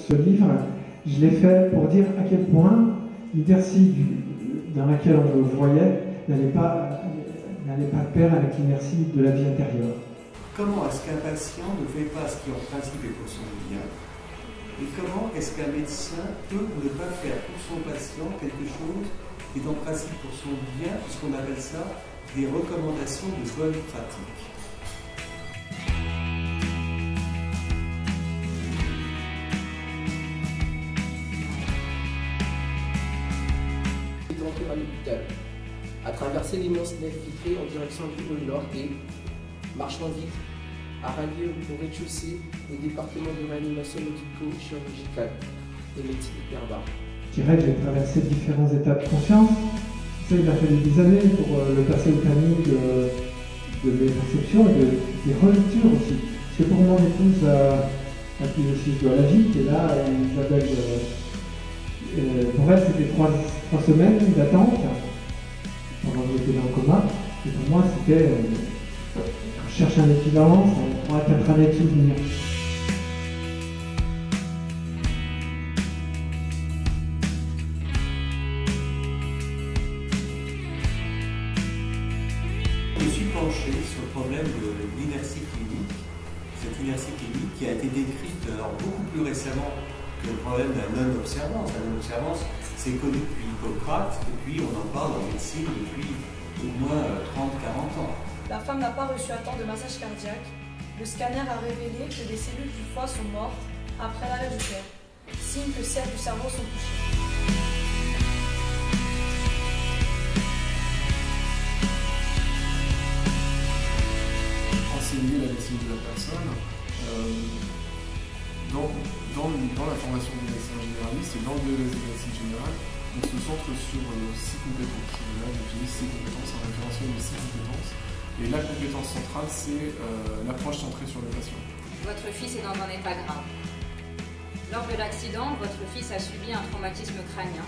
Ce livre, je l'ai fait pour dire à quel point l'inertie dans laquelle on me voyait n'allait pas de pair avec l'inertie de la vie intérieure. Comment est-ce qu'un patient ne fait pas ce qui en principe est pour son bien? Et comment est-ce qu'un médecin peut ne pas faire pour son patient quelque chose qui est en principe pour son bien, puisqu'on appelle ça des recommandations de bonne pratique? Entré à l'hôpital, à traverser l'immense nef vitrée en direction du pôle Nord et, marchant vite, à rallier au rez-de-chaussée le département de réanimation médico-chirurgicale et médecine hyperbare. Je dirais que j'ai traversé différentes étapes de conscience. Ça, il a fallu des années pour le passer au tamis de mes perceptions et des relectures aussi. Parce que pour mon épouse, à qui je suis de la vie, qui est là, Isabelle, pour elle, c'était 3 semaines d'attente pendant que j'étais dans le coma. Et pour moi, c'était je cherche un équivalent, ça pourrait être 4 années de souvenirs. Je me suis penché sur le problème de l'inertie clinique, cette inertie clinique qui a été décrite beaucoup plus récemment que le problème de la non-observance. La non-observance, c'est connu depuis Hippocrate, et puis on en parle en médecine depuis au moins 30-40 ans. La femme n'a pas reçu à temps de massage cardiaque. Le scanner a révélé que des cellules du foie sont mortes après l'arrêt du cœur, signe que celles du cerveau sont touchées. Enseigner la médecine de la personne dans la formation des médecins généralistes et dans le BES de médecine générale, on se centre sur 6 compétences. Là, j'utilise 6 compétences en référentiel de 6 compétences. Et la compétence centrale, c'est l'approche centrée sur le patient. Votre fils est dans un état grave. Lors de l'accident, votre fils a subi un traumatisme crânien.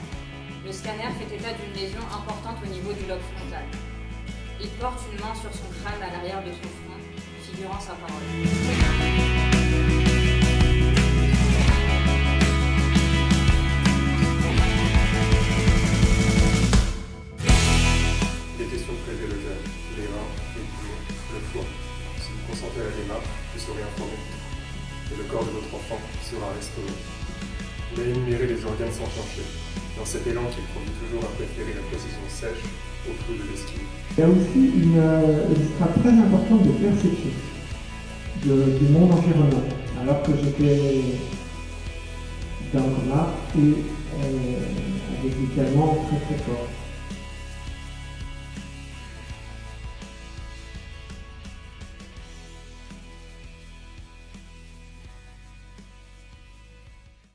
Le scanner fait état d'une lésion importante au niveau du lobe frontal. Il porte une main sur son crâne à l'arrière de son front, figurant sa parole. Les reins, les poumons, le foie. Si vous consentez à la démarche, vous serez informé. Et le corps de votre enfant sera restauré. Il a énuméré les organes s'enclencher, dans cet élan qui conduit toujours à préférer la précision sèche au flou de l'esquive. Il y a aussi une strate très importante de perception du monde environnant, alors que j'étais dans le coma et avec des calmants très très forts.